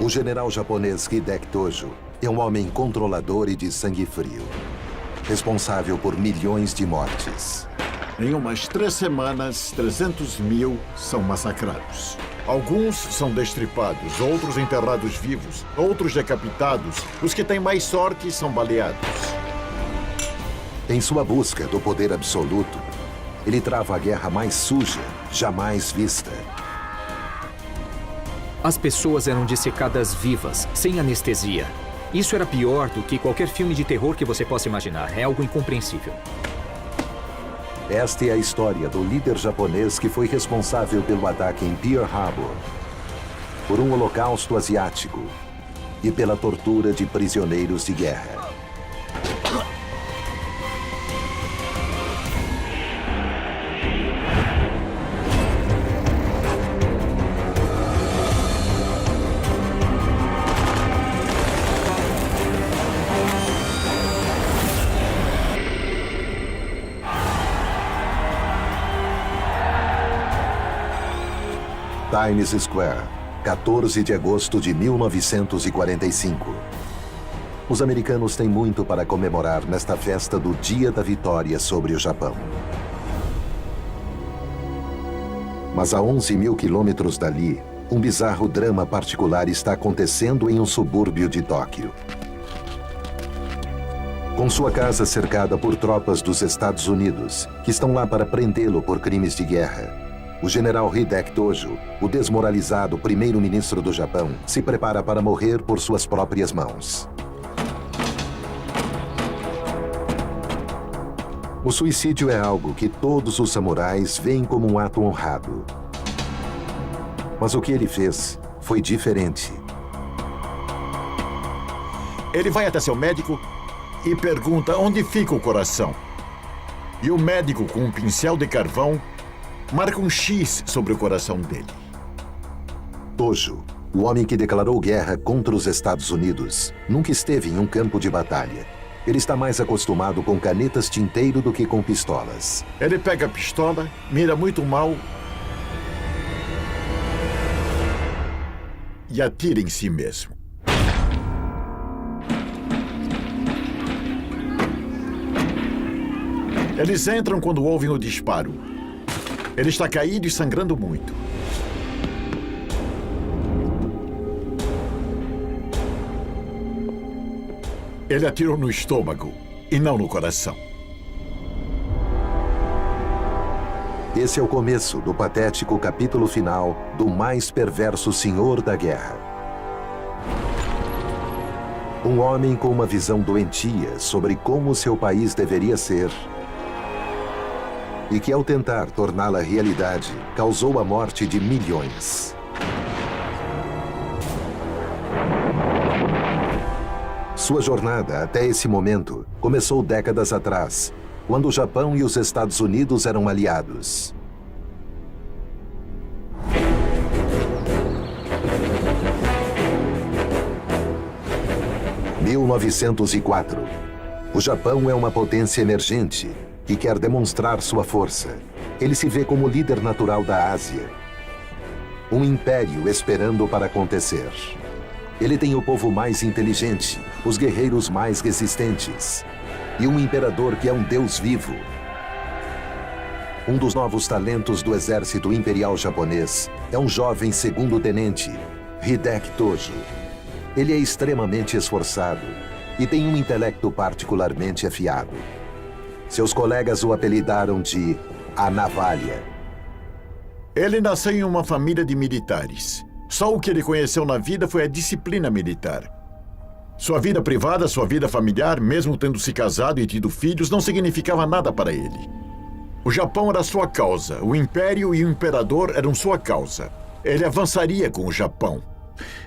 O general japonês Hideki Tojo é um homem controlador e de sangue frio, responsável por milhões de mortes. Em umas 3 semanas, 300 mil são massacrados. Alguns são destripados, outros enterrados vivos, outros decapitados. Os que têm mais sorte são baleados. Em sua busca do poder absoluto, ele trava a guerra mais suja jamais vista. As pessoas eram dissecadas vivas, sem anestesia. Isso era pior do que qualquer filme de terror que você possa imaginar. É algo incompreensível. Esta é a história do líder japonês que foi responsável pelo ataque em Pearl Harbor, por um holocausto asiático e pela tortura de prisioneiros de guerra. Times Square, 14 de agosto de 1945. Os americanos têm muito para comemorar nesta festa do Dia da Vitória sobre o Japão. Mas a 11 mil quilômetros dali, um bizarro drama particular está acontecendo em um subúrbio de Tóquio. Com sua casa cercada por tropas dos Estados Unidos, que estão lá para prendê-lo por crimes de guerra, o general Hideki Tojo, o desmoralizado primeiro-ministro do Japão, se prepara para morrer por suas próprias mãos. O suicídio é algo que todos os samurais veem como um ato honrado. Mas o que ele fez foi diferente. Ele vai até seu médico e pergunta onde fica o coração. E o médico, com um pincel de carvão, marca um X sobre o coração dele. Tojo, o homem que declarou guerra contra os Estados Unidos, nunca esteve em um campo de batalha. Ele está mais acostumado com canetas tinteiro do que com pistolas. Ele pega a pistola, mira muito mal e atira em si mesmo. Eles entram quando ouvem o disparo. Ele está caído e sangrando muito. Ele atirou no estômago e não no coração. Esse é o começo do patético capítulo final do mais perverso senhor da guerra. Um homem com uma visão doentia sobre como seu país deveria ser e que, ao tentar torná-la realidade, causou a morte de milhões. Sua jornada até esse momento começou décadas atrás, quando o Japão e os Estados Unidos eram aliados. Em 1904, o Japão é uma potência emergente que quer demonstrar sua força. Ele se vê como líder natural da Ásia. Um império esperando para acontecer. Ele tem o povo mais inteligente, os guerreiros mais resistentes e um imperador que é um deus vivo. Um dos novos talentos do exército imperial japonês é um jovem segundo-tenente, Hideki Tojo. Ele é extremamente esforçado e tem um intelecto particularmente afiado. Seus colegas o apelidaram de A Navalha. Ele nasceu em uma família de militares. Só o que ele conheceu na vida foi a disciplina militar. Sua vida privada, sua vida familiar, mesmo tendo se casado e tido filhos, não significava nada para ele. O Japão era sua causa, o Império e o Imperador eram sua causa. Ele avançaria com o Japão.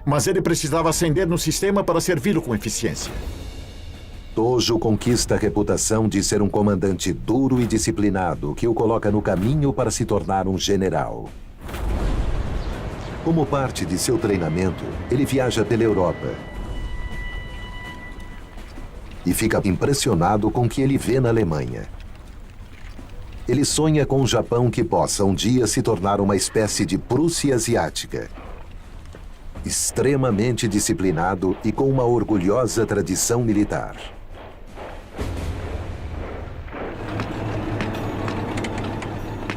Mas ele precisava ascender no sistema para servi-lo com eficiência. Tojo conquista a reputação de ser um comandante duro e disciplinado que o coloca no caminho para se tornar um general. Como parte de seu treinamento, ele viaja pela Europa e fica impressionado com o que ele vê na Alemanha. Ele sonha com um Japão que possa um dia se tornar uma espécie de Prússia asiática. extremamente disciplinado e com uma orgulhosa tradição militar.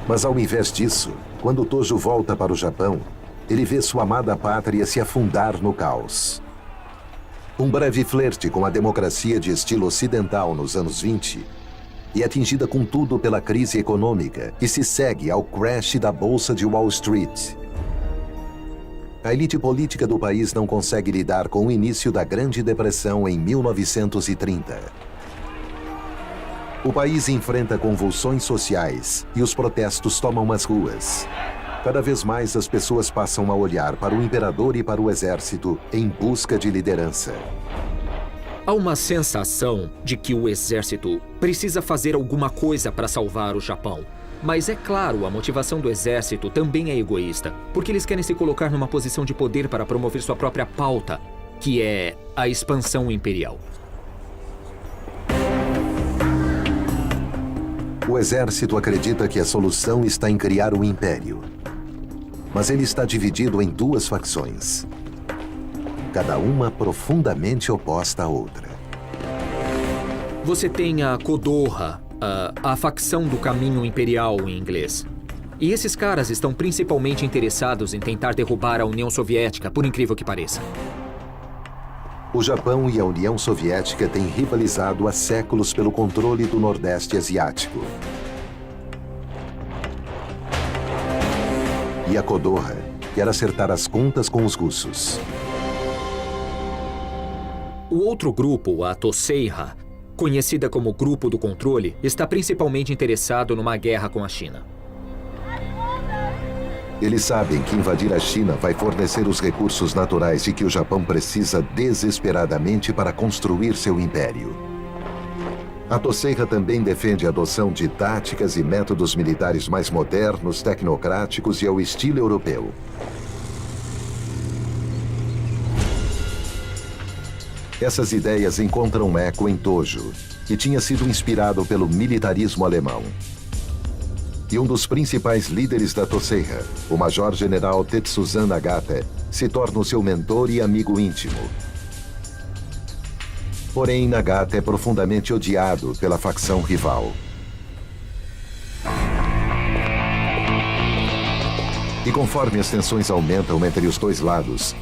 Mas ao invés disso, quando Tojo volta para o Japão, ele vê sua amada pátria se afundar no caos. Um breve flerte com a democracia de estilo ocidental nos anos 20 e atingida contudo pela crise econômica e se segue ao crash da Bolsa de Wall Street. A elite política do país não consegue lidar com o início da Grande Depressão em 1930. O país enfrenta convulsões sociais e os protestos tomam as ruas. Cada vez mais as pessoas passam a olhar para o imperador e para o exército em busca de liderança. Há uma sensação de que o exército precisa fazer alguma coisa para salvar o Japão. Mas é claro, a motivação do exército também é egoísta, porque eles querem se colocar numa posição de poder para promover sua própria pauta, que é a expansão imperial. O exército acredita que a solução está em criar um império. Mas ele está dividido em duas facções, cada uma profundamente oposta à outra. Você tem a Kodoha, a facção do caminho imperial em inglês. E esses caras estão principalmente interessados em tentar derrubar a União Soviética, por incrível que pareça. O Japão e a União Soviética têm rivalizado há séculos pelo controle do Nordeste Asiático. E a Kodoha quer acertar as contas com os russos. O outro grupo, a Toseiha, conhecida como Grupo do Controle, está principalmente interessado numa guerra com a China. Eles sabem que invadir a China vai fornecer os recursos naturais de que o Japão precisa desesperadamente para construir seu império. A Toseiha também defende a adoção de táticas e métodos militares mais modernos, tecnocráticos e ao estilo europeu. Essas ideias encontram eco em Tojo, que tinha sido inspirado pelo militarismo alemão. E um dos principais líderes da Toseiha, o major-general Tetsuzan Nagata, se torna o seu mentor e amigo íntimo. Porém, Nagata é profundamente odiado pela facção rival. E conforme as tensões aumentam entre os dois lados,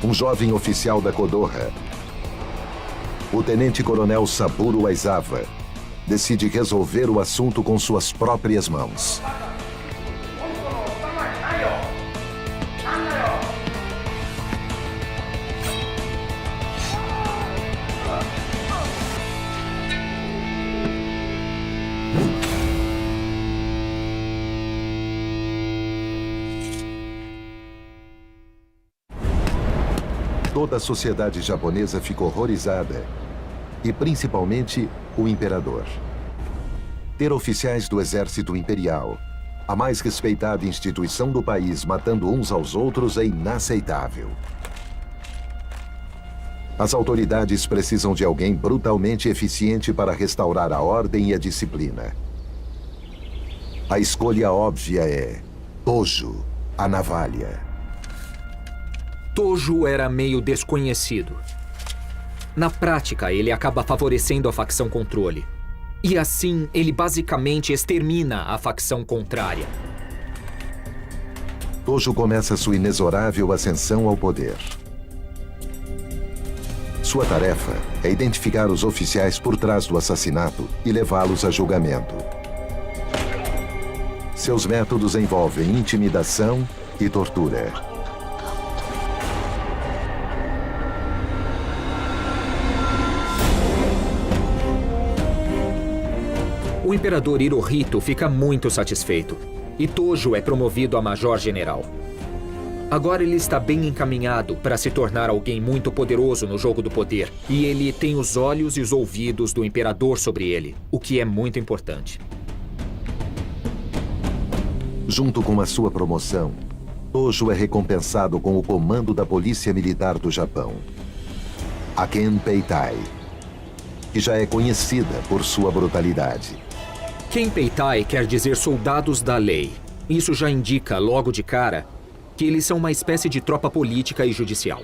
um jovem oficial da Kodoha, o tenente-coronel Saburo Aizawa, decide resolver o assunto com suas próprias mãos. Toda a sociedade japonesa fica horrorizada, e principalmente o imperador. Ter oficiais do exército imperial, a mais respeitada instituição do país, matando uns aos outros é inaceitável. As autoridades precisam de alguém brutalmente eficiente para restaurar a ordem e a disciplina. A escolha óbvia é Tojo, a navalha. Tojo era meio desconhecido. Na prática, ele acaba favorecendo a facção controle. E assim, ele basicamente extermina a facção contrária. Tojo começa sua inexorável ascensão ao poder. Sua tarefa é identificar os oficiais por trás do assassinato e levá-los a julgamento. Seus métodos envolvem intimidação e tortura. O imperador Hirohito fica muito satisfeito, e Tojo é promovido a major-general. Agora ele está bem encaminhado para se tornar alguém muito poderoso no jogo do poder, e ele tem os olhos e os ouvidos do imperador sobre ele, o que é muito importante. Junto com a sua promoção, Tojo é recompensado com o comando da Polícia Militar do Japão, a Kenpeitai, que já é conhecida por sua brutalidade. Kenpeitai quer dizer soldados da lei. Isso já indica, logo de cara, que eles são uma espécie de tropa política e judicial.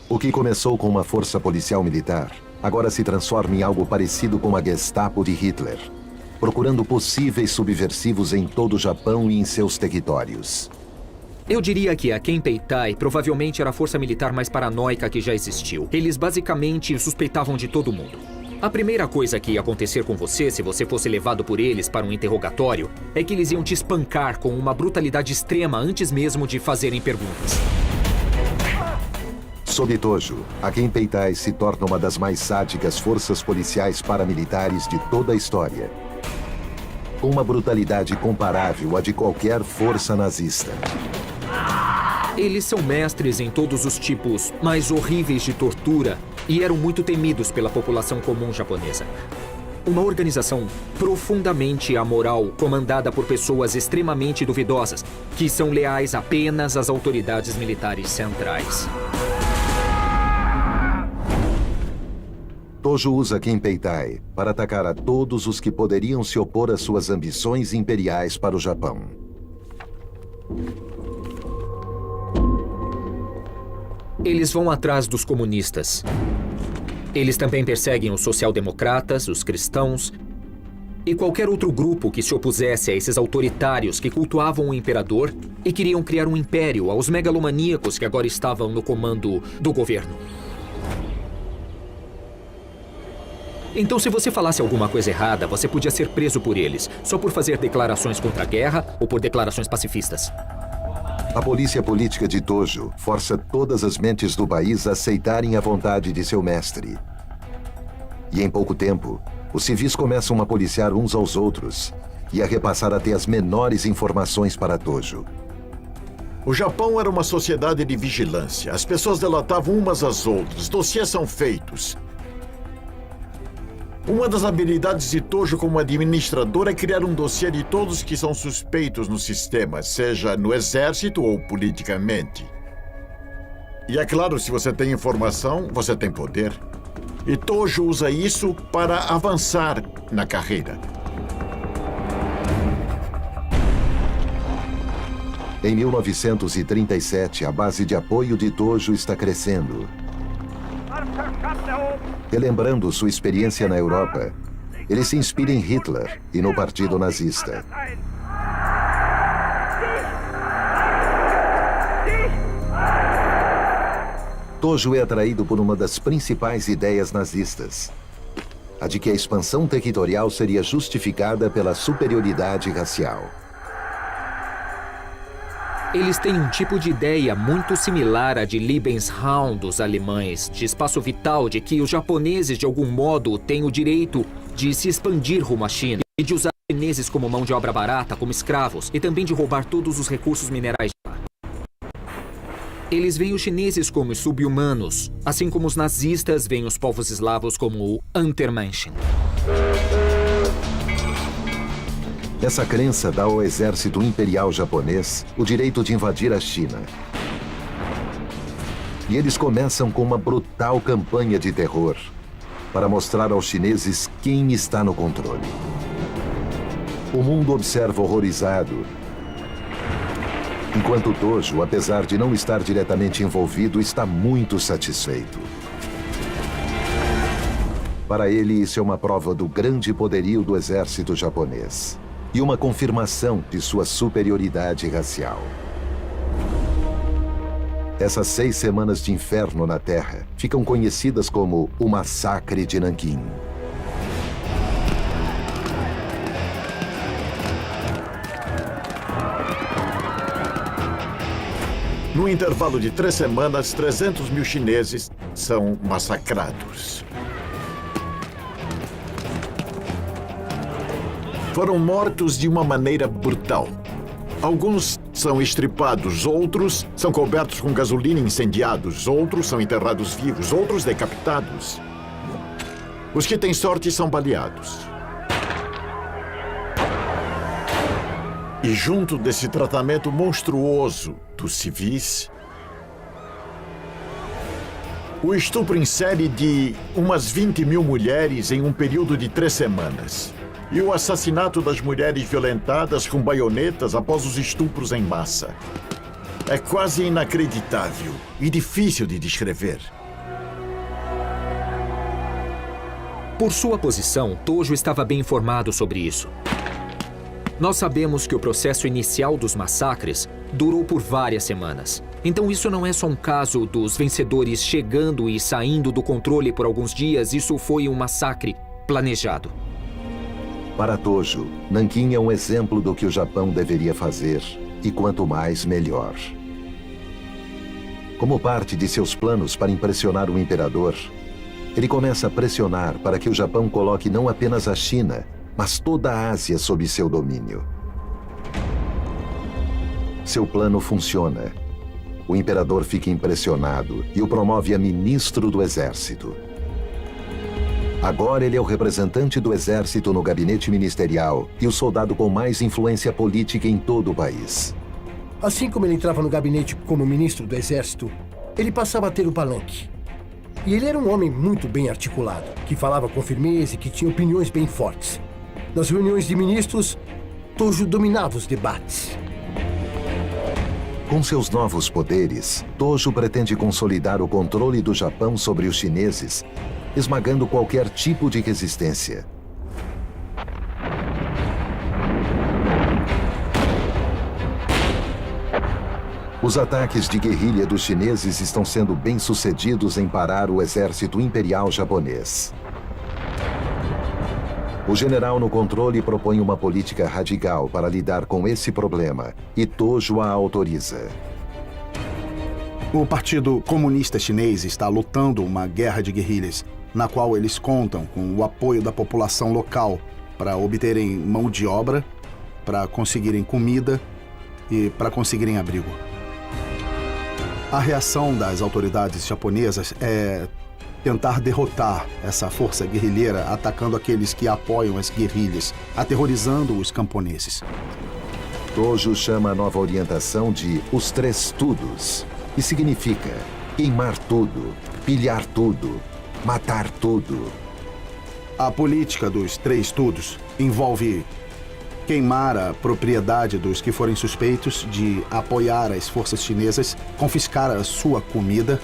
O que começou com uma força policial militar, agora se transforma em algo parecido com a Gestapo de Hitler, procurando possíveis subversivos em todo o Japão e em seus territórios. Eu diria que a Kempeitai provavelmente era a força militar mais paranoica que já existiu. Eles basicamente suspeitavam de todo mundo. A primeira coisa que ia acontecer com você, se você fosse levado por eles para um interrogatório, é que eles iam te espancar com uma brutalidade extrema antes mesmo de fazerem perguntas. Sob Tojo, a Kempeitai se torna uma das mais sádicas forças policiais paramilitares de toda a história, com uma brutalidade comparável à de qualquer força nazista. Eles são mestres em todos os tipos mais horríveis de tortura e eram muito temidos pela população comum japonesa. Uma organização profundamente amoral, comandada por pessoas extremamente duvidosas, que são leais apenas às autoridades militares centrais. Tojo usa Kempeitai para atacar a todos os que poderiam se opor às suas ambições imperiais para o Japão. Eles vão atrás dos comunistas. Eles também perseguem os social-democratas, os cristãos e qualquer outro grupo que se opusesse a esses autoritários que cultuavam o imperador e queriam criar um império aos megalomaníacos que agora estavam no comando do governo. Então, se você falasse alguma coisa errada, você podia ser preso por eles, só por fazer declarações contra a guerra ou por declarações pacifistas. A polícia política de Tojo força todas as mentes do país a aceitarem a vontade de seu mestre. E em pouco tempo, os civis começam a policiar uns aos outros e a repassar até as menores informações para Tojo. O Japão era uma sociedade de vigilância. As pessoas delatavam umas às outras. Dossiês são feitos. Uma das habilidades de Tojo como administrador é criar um dossiê de todos que são suspeitos no sistema, seja no exército ou politicamente. E é claro, se você tem informação, você tem poder. E Tojo usa isso para avançar na carreira. Em 1937, a base de apoio de Tojo está crescendo. Relembrando sua experiência na Europa, ele se inspira em Hitler e no partido nazista. Tojo é atraído por uma das principais ideias nazistas, a de que a expansão territorial seria justificada pela superioridade racial. Eles têm um tipo de ideia muito similar à de Lebensraum dos alemães, de espaço vital, de que os japoneses, de algum modo, têm o direito de se expandir rumo à China e de usar os chineses como mão de obra barata, como escravos, e também de roubar todos os recursos minerais de lá. Eles veem os chineses como sub-humanos, assim como os nazistas veem os povos eslavos como Untermenschen. Essa crença dá ao exército imperial japonês o direito de invadir a China. E eles começam com uma brutal campanha de terror para mostrar aos chineses quem está no controle. O mundo observa horrorizado, enquanto Tojo, apesar de não estar diretamente envolvido, está muito satisfeito. Para ele, isso é uma prova do grande poderio do exército japonês e uma confirmação de sua superioridade racial. Essas 6 semanas de inferno na Terra ficam conhecidas como o Massacre de Nanquim. No intervalo de 3 semanas, 300 mil chineses são massacrados. Foram mortos de uma maneira brutal. Alguns são estripados, outros são cobertos com gasolina e incendiados, outros são enterrados vivos, outros decapitados. Os que têm sorte são baleados. E junto desse tratamento monstruoso dos civis, o estupro em série de umas 20 mil mulheres em um período de 3 semanas. E o assassinato das mulheres violentadas com baionetas após os estupros em massa. É quase inacreditável e difícil de descrever. Por sua posição, Tojo estava bem informado sobre isso. Nós sabemos que o processo inicial dos massacres durou por várias semanas. Então isso não é só um caso dos vencedores chegando e saindo do controle por alguns dias. Isso foi um massacre planejado. Para Tojo, Nanquim é um exemplo do que o Japão deveria fazer, e quanto mais, melhor. Como parte de seus planos para impressionar o imperador, ele começa a pressionar para que o Japão coloque não apenas a China, mas toda a Ásia sob seu domínio. Seu plano funciona. O imperador fica impressionado e o promove a ministro do exército. Agora ele é o representante do exército no gabinete ministerial e o soldado com mais influência política em todo o país. Assim como ele entrava no gabinete como ministro do exército, ele passava a ter o palanque. E ele era um homem muito bem articulado, que falava com firmeza e que tinha opiniões bem fortes. Nas reuniões de ministros, Tojo dominava os debates. Com seus novos poderes, Tojo pretende consolidar o controle do Japão sobre os chineses, esmagando qualquer tipo de resistência. Os ataques de guerrilha dos chineses estão sendo bem-sucedidos em parar o exército imperial japonês. O general no controle propõe uma política radical para lidar com esse problema, e Tojo a autoriza. O Partido Comunista Chinês está lutando uma guerra de guerrilhas, na qual eles contam com o apoio da população local para obterem mão de obra, para conseguirem comida e para conseguirem abrigo. A reação das autoridades japonesas é tentar derrotar essa força guerrilheira atacando aqueles que apoiam as guerrilhas, aterrorizando os camponeses. Tojo chama a nova orientação de os três tudos, que significa queimar tudo, pilhar tudo, matar tudo. A política dos três tudos envolve queimar a propriedade dos que forem suspeitos de apoiar as forças chinesas, confiscar a sua comida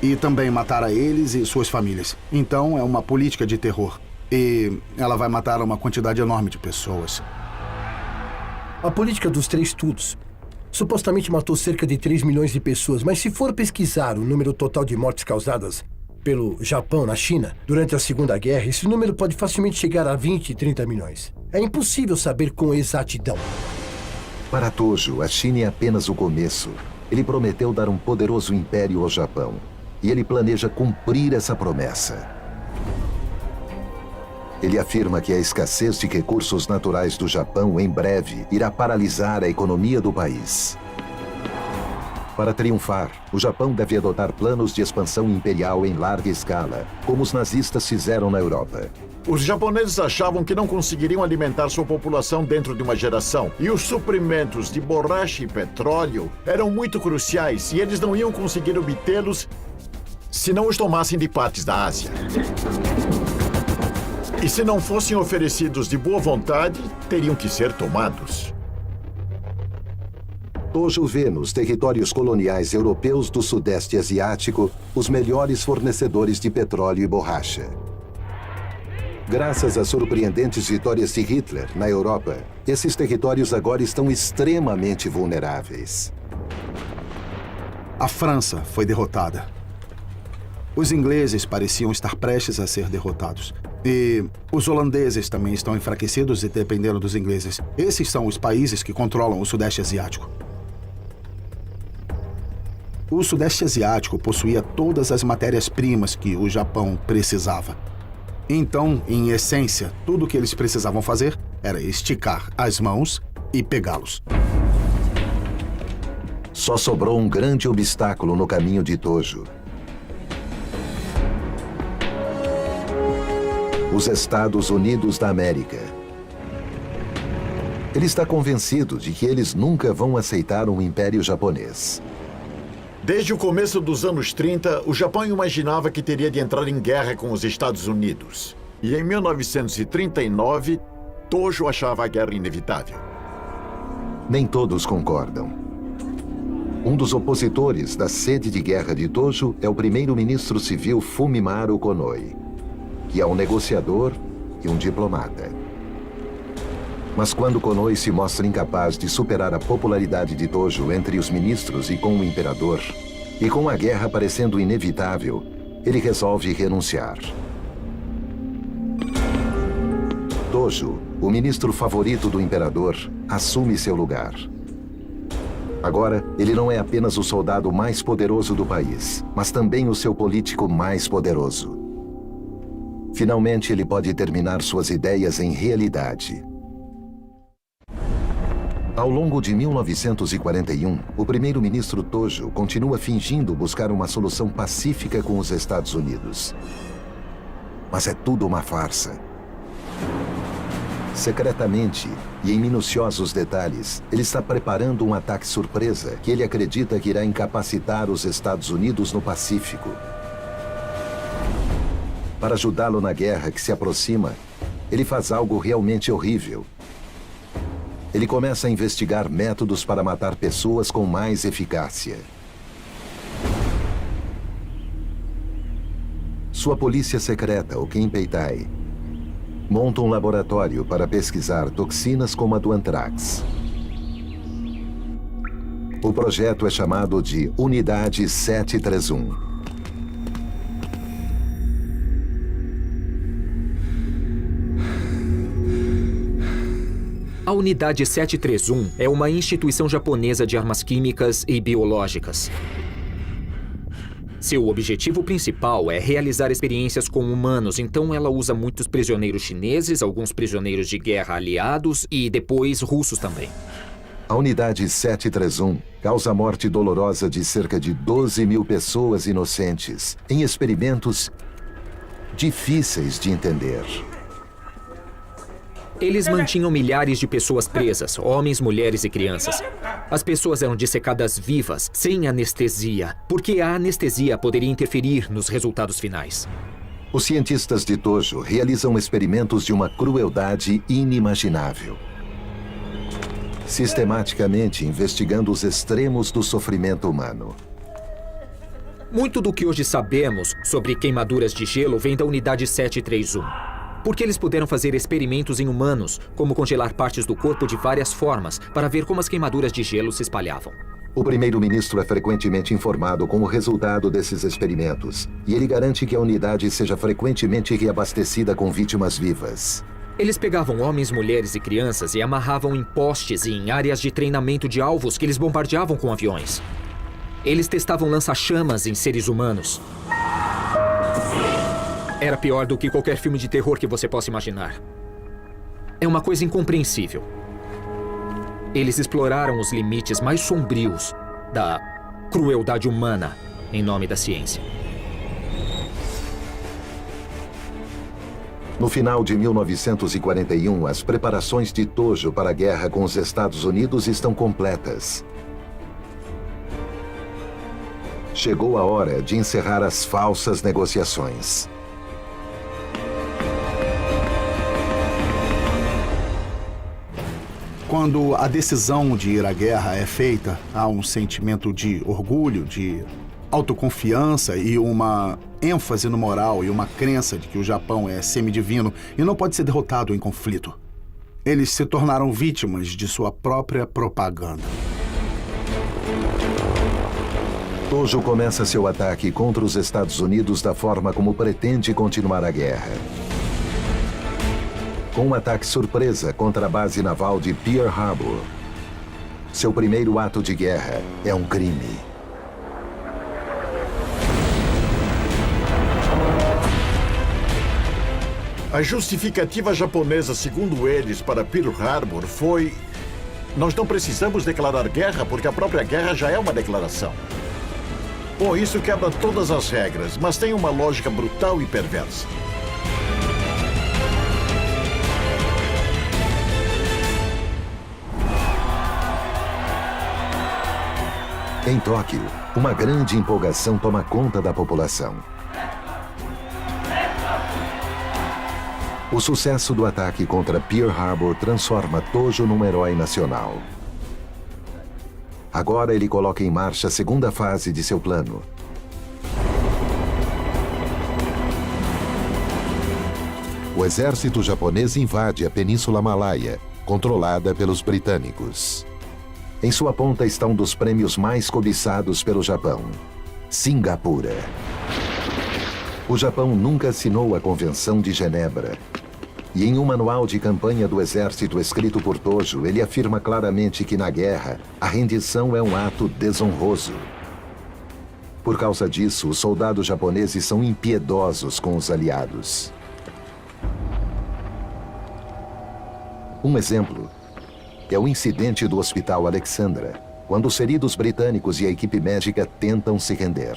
e também matar a eles e suas famílias. Então é uma política de terror e ela vai matar uma quantidade enorme de pessoas. A política dos três tudos supostamente matou cerca de 3 milhões de pessoas, mas se for pesquisar o número total de mortes causadas pelo Japão na China durante a Segunda Guerra, esse número pode facilmente chegar a 20 e 30 milhões. É impossível saber com exatidão. Para Tojo, a China é apenas o começo. Ele prometeu dar um poderoso império ao Japão. E ele planeja cumprir essa promessa. Ele afirma que a escassez de recursos naturais do Japão, em breve, irá paralisar a economia do país. Para triunfar, o Japão deve adotar planos de expansão imperial em larga escala, como os nazistas fizeram na Europa. Os japoneses achavam que não conseguiriam alimentar sua população dentro de uma geração. E os suprimentos de borracha e petróleo eram muito cruciais e eles não iam conseguir obtê-los se não os tomassem de partes da Ásia. E se não fossem oferecidos de boa vontade, teriam que ser tomados. Tojo vê nos territórios coloniais europeus do Sudeste Asiático os melhores fornecedores de petróleo e borracha. Graças às surpreendentes vitórias de Hitler na Europa, esses territórios agora estão extremamente vulneráveis. A França foi derrotada. Os ingleses pareciam estar prestes a ser derrotados. E os holandeses também estão enfraquecidos e dependendo dos ingleses. Esses são os países que controlam o Sudeste Asiático. O Sudeste Asiático possuía todas as matérias-primas que o Japão precisava. Então, em essência, tudo o que eles precisavam fazer era esticar as mãos e pegá-los. Só sobrou um grande obstáculo no caminho de Tojo. Os Estados Unidos da América. Ele está convencido de que eles nunca vão aceitar um império japonês. Desde o começo dos anos 30, o Japão imaginava que teria de entrar em guerra com os Estados Unidos. E em 1939, Tojo achava a guerra inevitável. Nem todos concordam. Um dos opositores da sede de guerra de Tojo é o primeiro-ministro civil Fumimaru Konoe, que é um negociador e um diplomata. Mas quando Konoe se mostra incapaz de superar a popularidade de Tojo entre os ministros e com o imperador, e com a guerra parecendo inevitável, ele resolve renunciar. Tojo, o ministro favorito do imperador, assume seu lugar. Agora, ele não é apenas o soldado mais poderoso do país, mas também o seu político mais poderoso. Finalmente, ele pode terminar suas ideias em realidade. Ao longo de 1941, o primeiro-ministro Tojo continua fingindo buscar uma solução pacífica com os Estados Unidos. Mas é tudo uma farsa. Secretamente e em minuciosos detalhes, ele está preparando um ataque surpresa que ele acredita que irá incapacitar os Estados Unidos no Pacífico. Para ajudá-lo na guerra que se aproxima, ele faz algo realmente horrível. Ele começa a investigar métodos para matar pessoas com mais eficácia. Sua polícia secreta, o Kenpeitai, monta um laboratório para pesquisar toxinas como a do antrax. O projeto é chamado de Unidade 731. A Unidade 731 é uma instituição japonesa de armas químicas e biológicas. Seu objetivo principal é realizar experiências com humanos, então ela usa muitos prisioneiros chineses, alguns prisioneiros de guerra aliados e depois russos também. A Unidade 731 causa a morte dolorosa de cerca de 12 mil pessoas inocentes em experimentos difíceis de entender. Eles mantinham milhares de pessoas presas, homens, mulheres e crianças. As pessoas eram dissecadas vivas, sem anestesia, porque a anestesia poderia interferir nos resultados finais. Os cientistas de Tojo realizam experimentos de uma crueldade inimaginável, sistematicamente investigando os extremos do sofrimento humano. Muito do que hoje sabemos sobre queimaduras de gelo vem da Unidade 731. Porque eles puderam fazer experimentos em humanos, como congelar partes do corpo de várias formas, para ver como as queimaduras de gelo se espalhavam. O primeiro-ministro é frequentemente informado com o resultado desses experimentos, e ele garante que a unidade seja frequentemente reabastecida com vítimas vivas. Eles pegavam homens, mulheres e crianças e amarravam em postes e em áreas de treinamento de alvos que eles bombardeavam com aviões. Eles testavam lança-chamas em seres humanos. Era pior do que qualquer filme de terror que você possa imaginar. É uma coisa incompreensível. Eles exploraram os limites mais sombrios da crueldade humana em nome da ciência. No final de 1941, as preparações de Tojo para a guerra com os Estados Unidos estão completas. Chegou a hora de encerrar as falsas negociações. Quando a decisão de ir à guerra é feita, há um sentimento de orgulho, de autoconfiança e uma ênfase no moral e uma crença de que o Japão é semidivino e não pode ser derrotado em conflito. Eles se tornaram vítimas de sua própria propaganda. Tojo começa seu ataque contra os Estados Unidos da forma como pretende continuar a guerra. Com um ataque surpresa contra a base naval de Pearl Harbor. Seu primeiro ato de guerra é um crime. A justificativa japonesa, segundo eles, para Pearl Harbor foi: nós não precisamos declarar guerra porque a própria guerra já é uma declaração. Bom, isso quebra todas as regras, mas tem uma lógica brutal e perversa. Em Tóquio, uma grande empolgação toma conta da população. O sucesso do ataque contra Pearl Harbor transforma Tojo num herói nacional. Agora ele coloca em marcha a segunda fase de seu plano. O exército japonês invade a Península Malaia, controlada pelos britânicos. Em sua ponta está um dos prêmios mais cobiçados pelo Japão, Singapura. O Japão nunca assinou a Convenção de Genebra. E em um manual de campanha do exército escrito por Tojo, ele afirma claramente que na guerra, a rendição é um ato desonroso. Por causa disso, os soldados japoneses são impiedosos com os aliados. Um exemplo é o incidente do Hospital Alexandra, quando os feridos britânicos e a equipe médica tentam se render.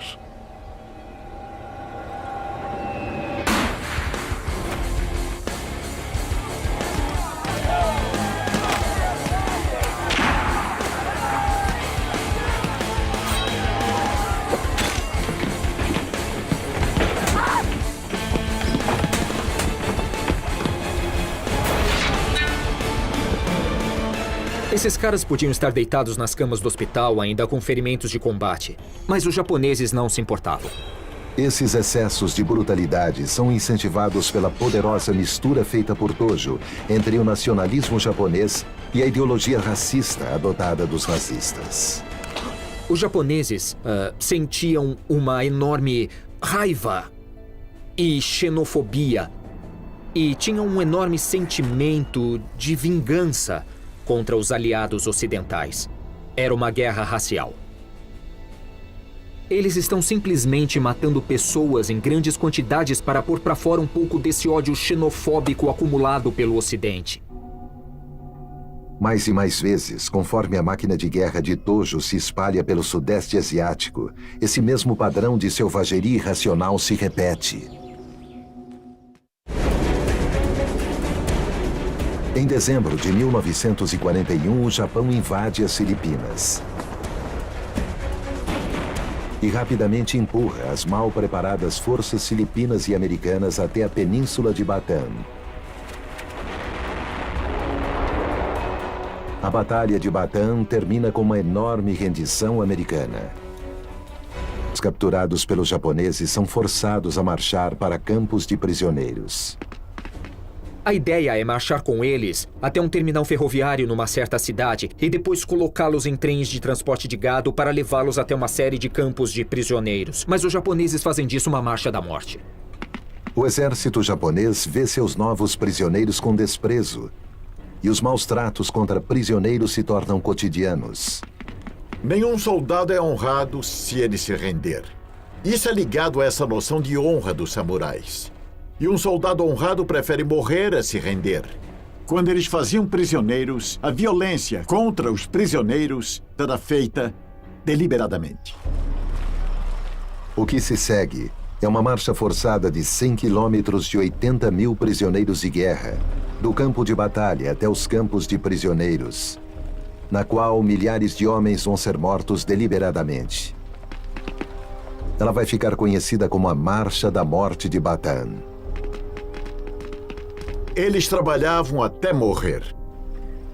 Esses caras podiam estar deitados nas camas do hospital ainda com ferimentos de combate, mas os japoneses não se importavam. Esses excessos de brutalidade são incentivados pela poderosa mistura feita por Tojo entre o nacionalismo japonês e a ideologia racista adotada dos nazistas. Os japoneses sentiam uma enorme raiva e xenofobia e tinham um enorme sentimento de vingança contra os aliados ocidentais. Era uma guerra racial. Eles estão simplesmente matando pessoas em grandes quantidades para pôr para fora um pouco desse ódio xenofóbico acumulado pelo Ocidente. Mais e mais vezes, conforme a máquina de guerra de Tojo se espalha pelo Sudeste Asiático, esse mesmo padrão de selvageria irracional se repete. Em dezembro de 1941, o Japão invade as Filipinas e rapidamente empurra as mal preparadas forças filipinas e americanas até a península de Bataan. A Batalha de Bataan termina com uma enorme rendição americana. Os capturados pelos japoneses são forçados a marchar para campos de prisioneiros. A ideia é marchar com eles até um terminal ferroviário numa certa cidade e depois colocá-los em trens de transporte de gado para levá-los até uma série de campos de prisioneiros. Mas os japoneses fazem disso uma marcha da morte. O exército japonês vê seus novos prisioneiros com desprezo e os maus tratos contra prisioneiros se tornam cotidianos. Nenhum soldado é honrado se ele se render. Isso é ligado a essa noção de honra dos samurais. E um soldado honrado prefere morrer a se render. Quando eles faziam prisioneiros, a violência contra os prisioneiros era feita deliberadamente. O que se segue é uma marcha forçada de 100 quilômetros de 80 mil prisioneiros de guerra, do campo de batalha até os campos de prisioneiros, na qual milhares de homens vão ser mortos deliberadamente. Ela vai ficar conhecida como a Marcha da Morte de Bataan. Eles trabalhavam até morrer.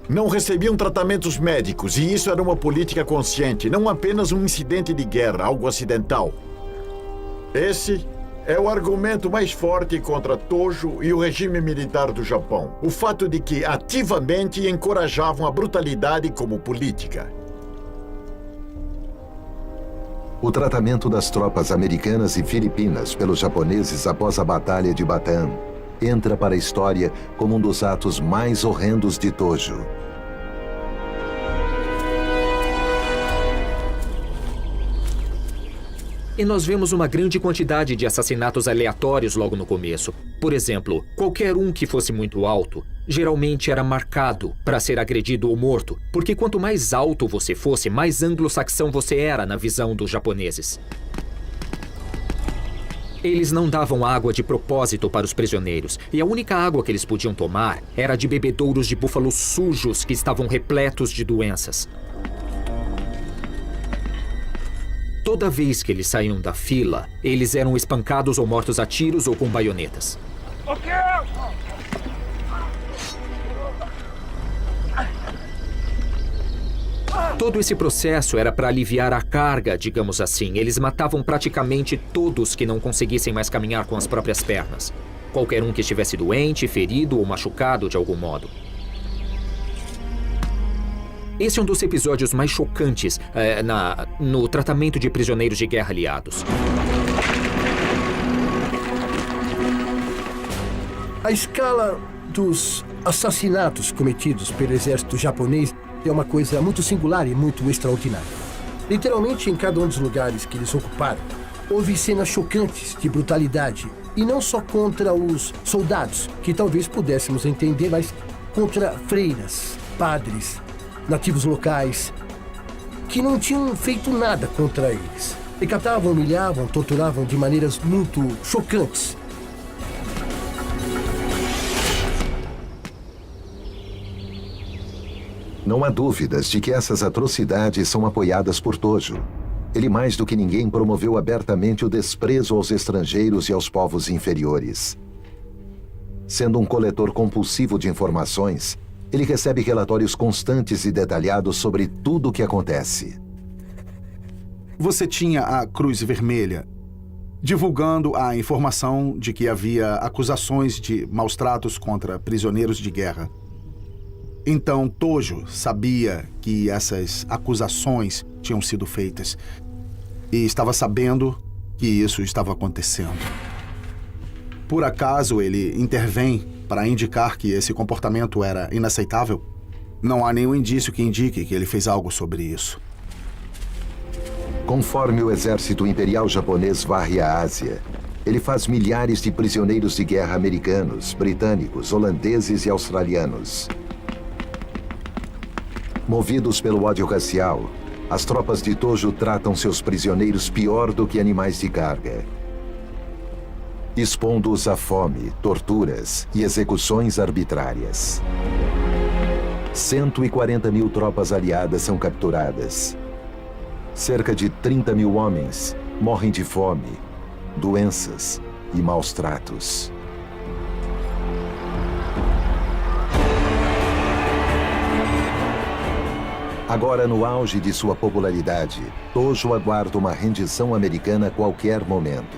Não recebiam tratamentos médicos, e isso era uma política consciente, não apenas um incidente de guerra, algo acidental. Esse é o argumento mais forte contra Tojo e o regime militar do Japão. O fato de que ativamente encorajavam a brutalidade como política. O tratamento das tropas americanas e filipinas pelos japoneses após a Batalha de Bataan entra para a história como um dos atos mais horrendos de Tojo. E nós vemos uma grande quantidade de assassinatos aleatórios logo no começo. Por exemplo, qualquer um que fosse muito alto, geralmente era marcado para ser agredido ou morto, porque quanto mais alto você fosse, mais anglo-saxão você era na visão dos japoneses. Eles não davam água de propósito para os prisioneiros, e a única água que eles podiam tomar era de bebedouros de búfalo sujos que estavam repletos de doenças. Toda vez que eles saíam da fila, eles eram espancados ou mortos a tiros ou com baionetas. Todo esse processo era para aliviar a carga, digamos assim. Eles matavam praticamente todos que não conseguissem mais caminhar com as próprias pernas. Qualquer um que estivesse doente, ferido ou machucado de algum modo. Esse é um dos episódios mais chocantes no tratamento de prisioneiros de guerra aliados. A escala dos assassinatos cometidos pelo exército japonês é uma coisa muito singular e muito extraordinária. Literalmente, em cada um dos lugares que eles ocuparam, houve cenas chocantes de brutalidade. E não só contra os soldados, que talvez pudéssemos entender, mas contra freiras, padres, nativos locais, que não tinham feito nada contra eles. Decapitavam, humilhavam, torturavam de maneiras muito chocantes. Não há dúvidas de que essas atrocidades são apoiadas por Tojo. Ele mais do que ninguém promoveu abertamente o desprezo aos estrangeiros e aos povos inferiores. Sendo um coletor compulsivo de informações, ele recebe relatórios constantes e detalhados sobre tudo o que acontece. Você tinha a Cruz Vermelha divulgando a informação de que havia acusações de maus tratos contra prisioneiros de guerra. Então, Tojo sabia que essas acusações tinham sido feitas e estava sabendo que isso estava acontecendo. Por acaso ele intervém para indicar que esse comportamento era inaceitável? Não há nenhum indício que indique que ele fez algo sobre isso. Conforme o exército imperial japonês varre a Ásia, ele faz milhares de prisioneiros de guerra americanos, britânicos, holandeses e australianos. Movidos pelo ódio racial, as tropas de Tojo tratam seus prisioneiros pior do que animais de carga, expondo-os a fome, torturas e execuções arbitrárias. 140 mil tropas aliadas são capturadas. Cerca de 30 mil homens morrem de fome, doenças e maus tratos. Agora, no auge de sua popularidade, Tojo aguarda uma rendição americana a qualquer momento.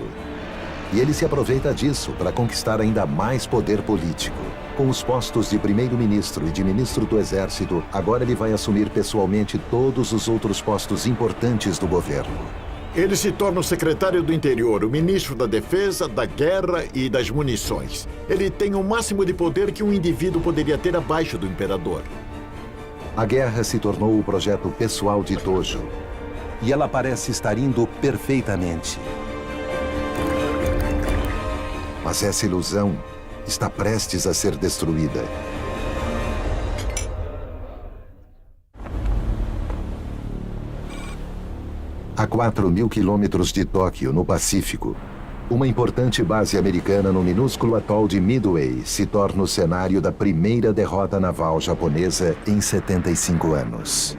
E ele se aproveita disso para conquistar ainda mais poder político. Com os postos de primeiro-ministro e de ministro do Exército, agora ele vai assumir pessoalmente todos os outros postos importantes do governo. Ele se torna o secretário do Interior, o ministro da Defesa, da Guerra e das Munições. Ele tem o máximo de poder que um indivíduo poderia ter abaixo do imperador. A guerra se tornou o projeto pessoal de Tojo. E ela parece estar indo perfeitamente. Mas essa ilusão está prestes a ser destruída. A 4.000 quilômetros de Tóquio, no Pacífico, uma importante base americana no minúsculo atol de Midway se torna o cenário da primeira derrota naval japonesa em 75 anos.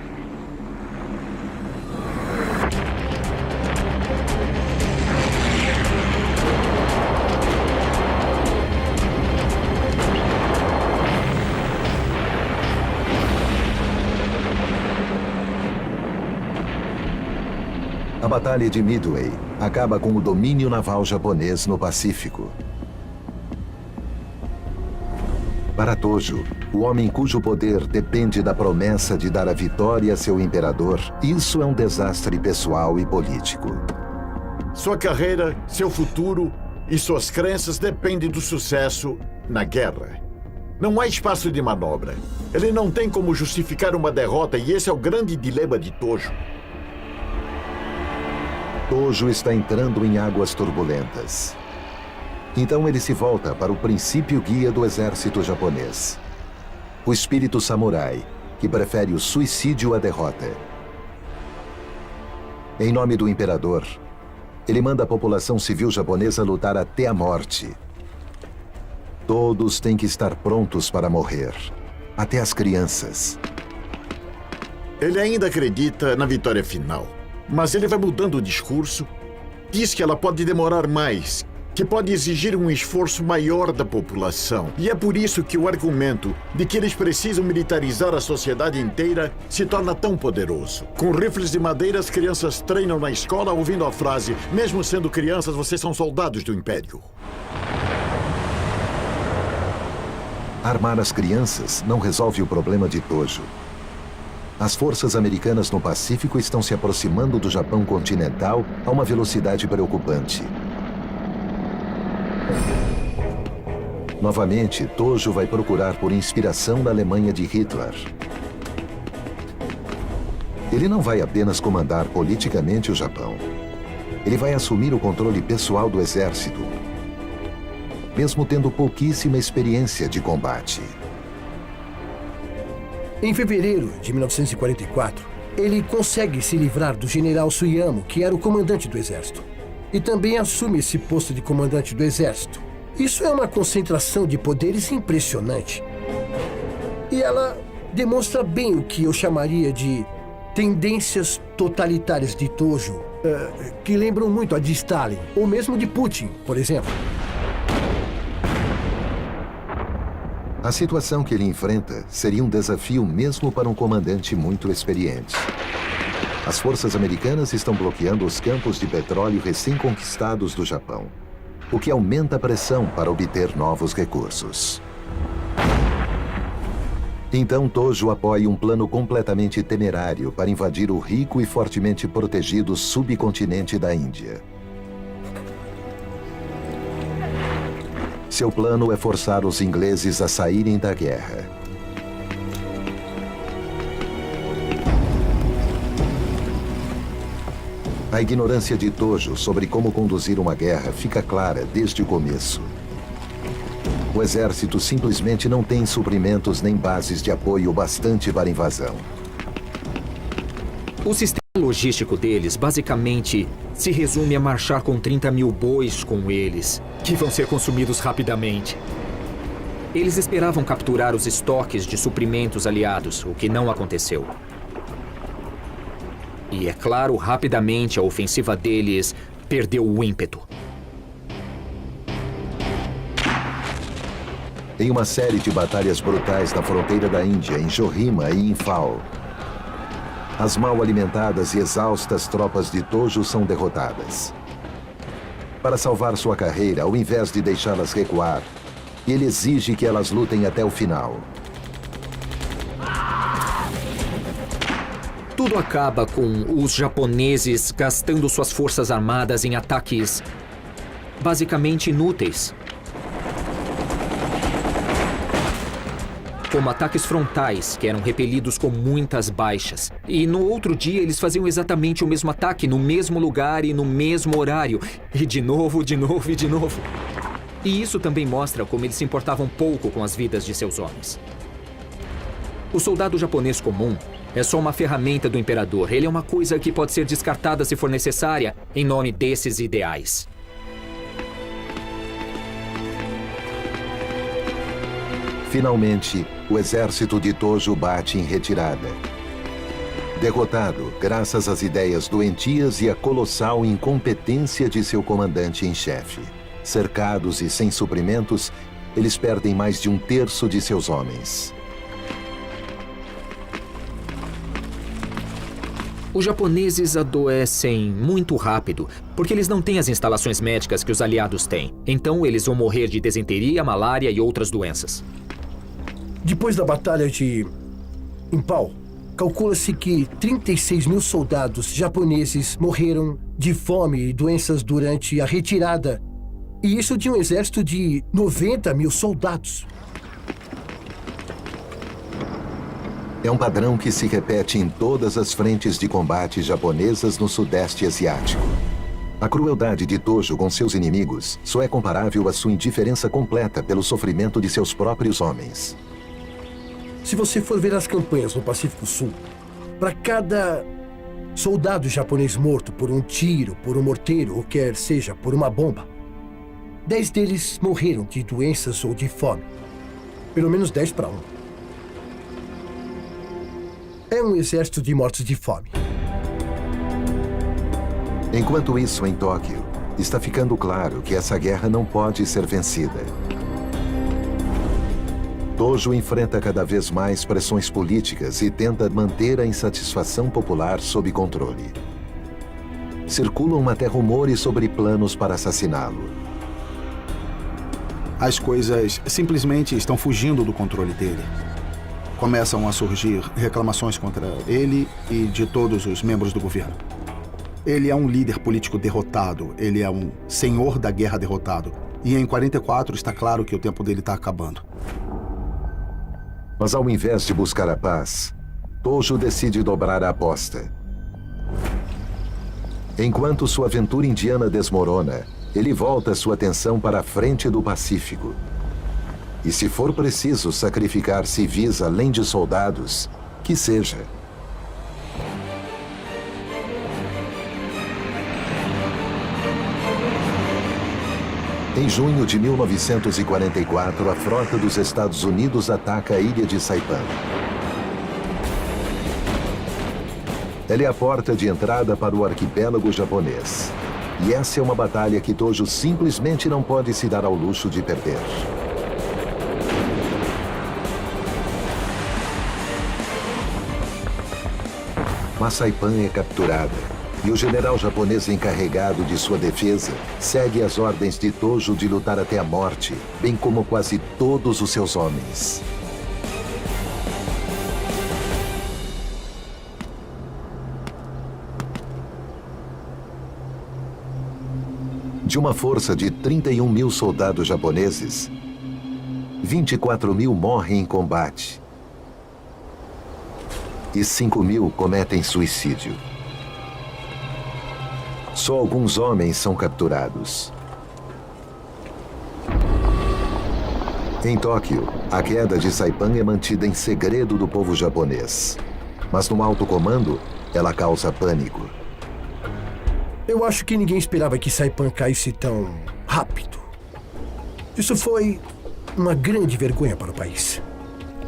A Batalha de Midway acaba com o domínio naval japonês no Pacífico. Para Tojo, o homem cujo poder depende da promessa de dar a vitória a seu imperador, isso é um desastre pessoal e político. Sua carreira, seu futuro e suas crenças dependem do sucesso na guerra. Não há espaço de manobra. Ele não tem como justificar uma derrota e esse é o grande dilema de Tojo. Tojo está entrando em águas turbulentas. Então ele se volta para o princípio guia do exército japonês. O espírito samurai, que prefere o suicídio à derrota. Em nome do imperador, ele manda a população civil japonesa lutar até a morte. Todos têm que estar prontos para morrer, até as crianças. Ele ainda acredita na vitória final. Mas ele vai mudando o discurso, diz que ela pode demorar mais, que pode exigir um esforço maior da população. E é por isso que o argumento de que eles precisam militarizar a sociedade inteira se torna tão poderoso. Com rifles de madeira, as crianças treinam na escola ouvindo a frase: mesmo sendo crianças, vocês são soldados do Império. Armar as crianças não resolve o problema de Tojo. As forças americanas no Pacífico estão se aproximando do Japão continental a uma velocidade preocupante. Novamente, Tojo vai procurar por inspiração na Alemanha de Hitler. Ele não vai apenas comandar politicamente o Japão. Ele vai assumir o controle pessoal do exército, mesmo tendo pouquíssima experiência de combate. Em fevereiro de 1944, ele consegue se livrar do general Suyamo, que era o comandante do exército, e também assume esse posto de comandante do exército. Isso é uma concentração de poderes impressionante. E ela demonstra bem o que eu chamaria de tendências totalitárias de Tojo, que lembram muito a de Stalin, ou mesmo de Putin, por exemplo. A situação que ele enfrenta seria um desafio mesmo para um comandante muito experiente. As forças americanas estão bloqueando os campos de petróleo recém-conquistados do Japão, o que aumenta a pressão para obter novos recursos. Então Tojo apoia um plano completamente temerário para invadir o rico e fortemente protegido subcontinente da Índia. Seu plano é forçar os ingleses a saírem da guerra. A ignorância de Tojo sobre como conduzir uma guerra fica clara desde o começo. O exército simplesmente não tem suprimentos nem bases de apoio bastante para a invasão. O sistema logístico deles, basicamente, se resume a marchar com 30 mil bois com eles, que vão ser consumidos rapidamente. Eles esperavam capturar os estoques de suprimentos aliados, o que não aconteceu. E, é claro, rapidamente a ofensiva deles perdeu o ímpeto. Em uma série de batalhas brutais na fronteira da Índia, em Johima e Imphal, as mal alimentadas e exaustas tropas de Tojo são derrotadas. Para salvar sua carreira, ao invés de deixá-las recuar, ele exige que elas lutem até o final. Tudo acaba com os japoneses gastando suas forças armadas em ataques basicamente inúteis, como ataques frontais, que eram repelidos com muitas baixas. E no outro dia eles faziam exatamente o mesmo ataque, no mesmo lugar e no mesmo horário. E de novo, de novo e de novo. E isso também mostra como eles se importavam pouco com as vidas de seus homens. O soldado japonês comum é só uma ferramenta do imperador. Ele é uma coisa que pode ser descartada se for necessária, em nome desses ideais. Finalmente, o exército de Tojo bate em retirada. Derrotado, graças às ideias doentias e à colossal incompetência de seu comandante em chefe. Cercados e sem suprimentos, eles perdem mais de 1/3 de seus homens. Os japoneses adoecem muito rápido, porque eles não têm as instalações médicas que os aliados têm. Então, eles vão morrer de desenteria, malária e outras doenças. Depois da Batalha de Imphal, calcula-se que 36 mil soldados japoneses morreram de fome e doenças durante a retirada. E isso de um exército de 90 mil soldados. É um padrão que se repete em todas as frentes de combate japonesas no Sudeste Asiático. A crueldade de Tojo com seus inimigos só é comparável à sua indiferença completa pelo sofrimento de seus próprios homens. Se você for ver as campanhas no Pacífico Sul, para cada soldado japonês morto por um tiro, por um morteiro, ou quer seja, por uma bomba, 10 deles morreram de doenças ou de fome. Pelo menos 10 para 1. É um exército de mortos de fome. Enquanto isso, em Tóquio, está ficando claro que essa guerra não pode ser vencida. Tojo enfrenta cada vez mais pressões políticas e tenta manter a insatisfação popular sob controle. Circulam até rumores sobre planos para assassiná-lo. As coisas simplesmente estão fugindo do controle dele. Começam a surgir reclamações contra ele e de todos os membros do governo. Ele é um líder político derrotado, ele é um senhor da guerra derrotado. E em 44 está claro que o tempo dele está acabando. Mas ao invés de buscar a paz, Tojo decide dobrar a aposta. Enquanto sua aventura indiana desmorona, ele volta sua atenção para a frente do Pacífico. E se for preciso sacrificar civis além de soldados, que seja. Em junho de 1944, a frota dos Estados Unidos ataca a ilha de Saipan. Ela é a porta de entrada para o arquipélago japonês. E essa é uma batalha que Tojo simplesmente não pode se dar ao luxo de perder. Mas Saipan é capturada. E o general japonês encarregado de sua defesa segue as ordens de Tojo de lutar até a morte, bem como quase todos os seus homens. De uma força de 31 mil soldados japoneses, 24 mil morrem em combate e 5 mil cometem suicídio. Só alguns homens são capturados. Em Tóquio, a queda de Saipan é mantida em segredo do povo japonês. Mas no alto comando, ela causa pânico. Eu acho que ninguém esperava que Saipan caísse tão rápido. Isso foi uma grande vergonha para o país.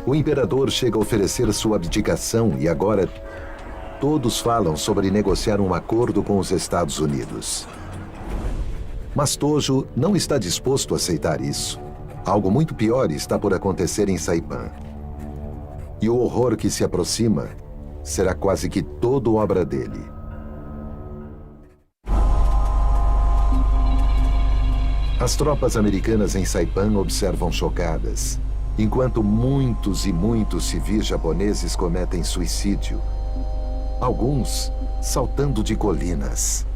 O imperador chega a oferecer sua abdicação e agora todos falam sobre negociar um acordo com os Estados Unidos. Mas Tojo não está disposto a aceitar isso. Algo muito pior está por acontecer em Saipan. E o horror que se aproxima será quase que todo obra dele. As tropas americanas em Saipan observam chocadas, enquanto muitos e muitos civis japoneses cometem suicídio. Alguns saltando de colinas.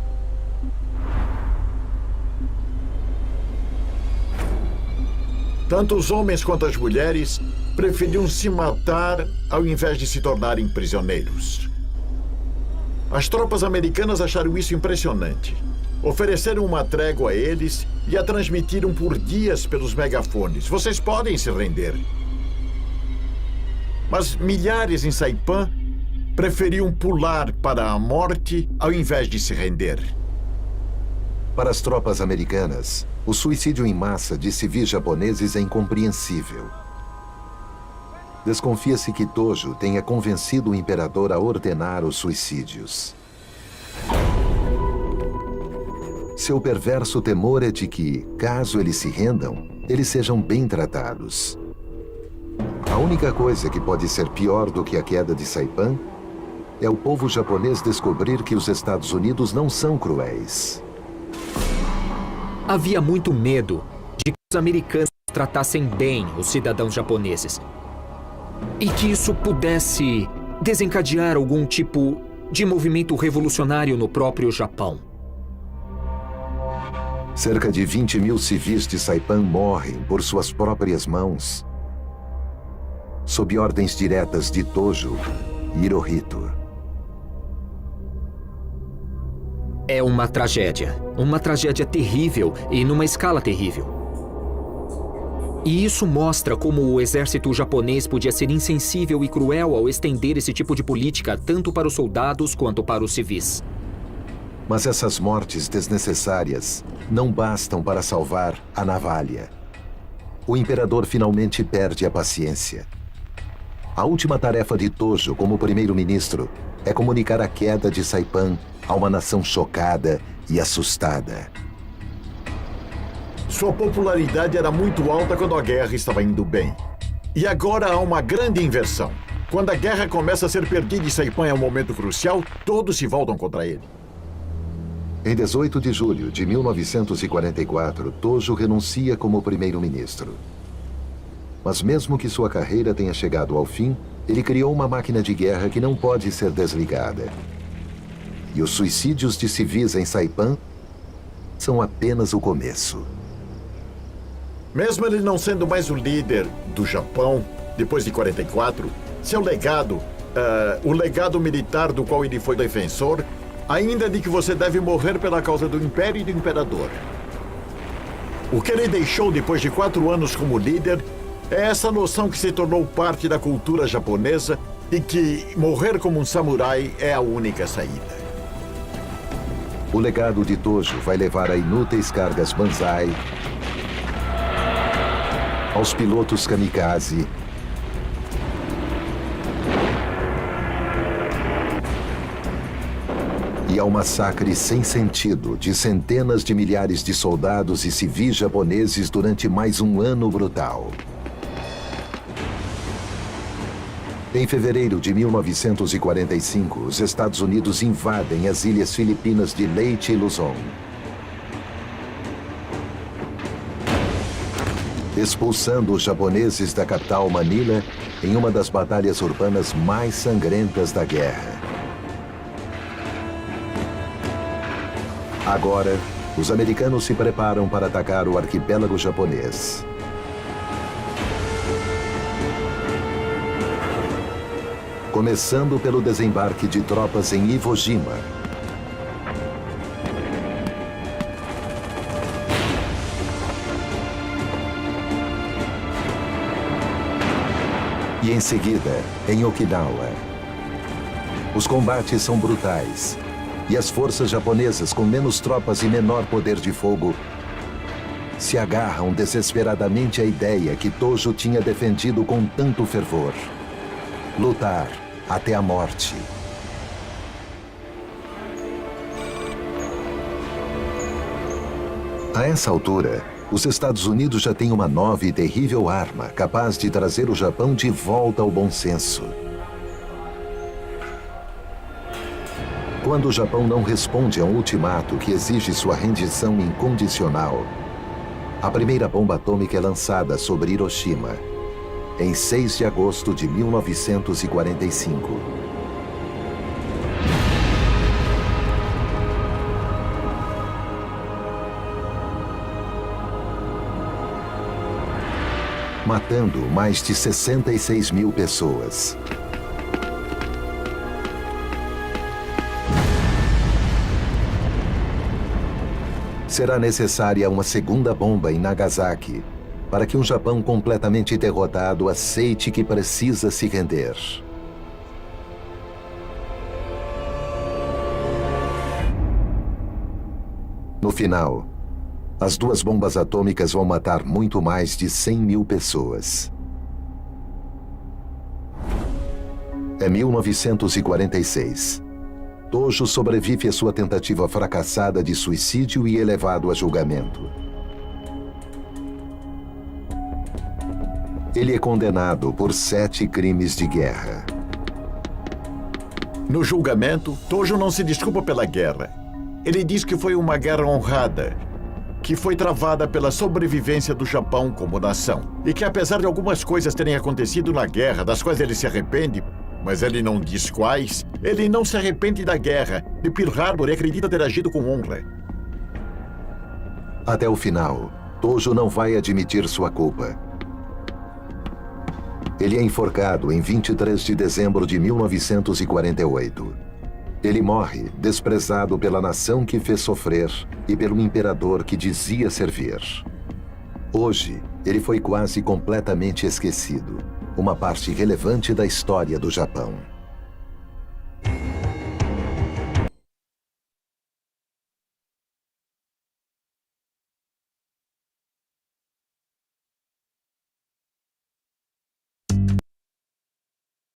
Tanto os homens quanto as mulheres preferiam se matar ao invés de se tornarem prisioneiros. As tropas americanas acharam isso impressionante. Ofereceram uma trégua a eles e a transmitiram por dias pelos megafones. Vocês podem se render. Mas milhares em Saipan preferiam pular para a morte ao invés de se render. Para as tropas americanas, o suicídio em massa de civis japoneses é incompreensível. Desconfia-se que Tojo tenha convencido o imperador a ordenar os suicídios. Seu perverso temor é de que, caso eles se rendam, eles sejam bem tratados. A única coisa que pode ser pior do que a queda de Saipan é o povo japonês descobrir que os Estados Unidos não são cruéis. Havia muito medo de que os americanos tratassem bem os cidadãos japoneses e que isso pudesse desencadear algum tipo de movimento revolucionário no próprio Japão. Cerca de 20 mil civis de Saipan morrem por suas próprias mãos, sob ordens diretas de Tojo e Hirohito. É uma tragédia terrível e numa escala terrível. E isso mostra como o exército japonês podia ser insensível e cruel ao estender esse tipo de política tanto para os soldados quanto para os civis. Mas essas mortes desnecessárias não bastam para salvar a navalha. O imperador finalmente perde a paciência. A última tarefa de Tojo como primeiro-ministro é comunicar a queda de Saipan a uma nação chocada e assustada. Sua popularidade era muito alta quando a guerra estava indo bem. E agora há uma grande inversão. Quando a guerra começa a ser perdida e Saipan é um momento crucial, todos se voltam contra ele. Em 18 de julho de 1944, Tojo renuncia como primeiro-ministro. Mas mesmo que sua carreira tenha chegado ao fim, ele criou uma máquina de guerra que não pode ser desligada. E os suicídios de civis em Saipan são apenas o começo. Mesmo ele não sendo mais o líder do Japão, depois de 44, seu legado, o legado militar do qual ele foi defensor, ainda é de que você deve morrer pela causa do Império e do Imperador. O que ele deixou depois de 4 anos como líder é essa noção que se tornou parte da cultura japonesa de que morrer como um samurai é a única saída. O legado de Tojo vai levar a inúteis cargas Banzai, aos pilotos kamikaze, e ao massacre sem sentido de centenas de milhares de soldados e civis japoneses durante mais um ano brutal. Em fevereiro de 1945, os Estados Unidos invadem as ilhas filipinas de Leyte e Luzon, expulsando os japoneses da capital Manila em uma das batalhas urbanas mais sangrentas da guerra. Agora, os americanos se preparam para atacar o arquipélago japonês. Começando pelo desembarque de tropas em Iwo Jima. E em seguida, em Okinawa. Os combates são brutais. E as forças japonesas com menos tropas e menor poder de fogo se agarram desesperadamente à ideia que Tojo tinha defendido com tanto fervor: lutar até a morte. A essa altura, os Estados Unidos já têm uma nova e terrível arma capaz de trazer o Japão de volta ao bom senso. Quando o Japão não responde a um ultimato que exige sua rendição incondicional, a primeira bomba atômica é lançada sobre Hiroshima, em 6 de agosto de 1945. Matando mais de 66 mil pessoas. Será necessária uma segunda bomba em Nagasaki para que um Japão completamente derrotado aceite que precisa se render. No final, as 2 bombas atômicas vão matar muito mais de 100 mil pessoas. É 1946. Tojo sobrevive à sua tentativa fracassada de suicídio e é levado a julgamento. Ele é condenado por 7 crimes de guerra. No julgamento, Tojo não se desculpa pela guerra. Ele diz que foi uma guerra honrada, que foi travada pela sobrevivência do Japão como nação. E que apesar de algumas coisas terem acontecido na guerra, das quais ele se arrepende, mas ele não diz quais, ele não se arrepende da guerra, de Pearl Harbor, e acredita ter agido com honra. Até o final, Tojo não vai admitir sua culpa. Ele é enforcado em 23 de dezembro de 1948. Ele morre desprezado pela nação que fez sofrer e pelo imperador que dizia servir. Hoje, ele foi quase completamente esquecido, uma parte relevante da história do Japão.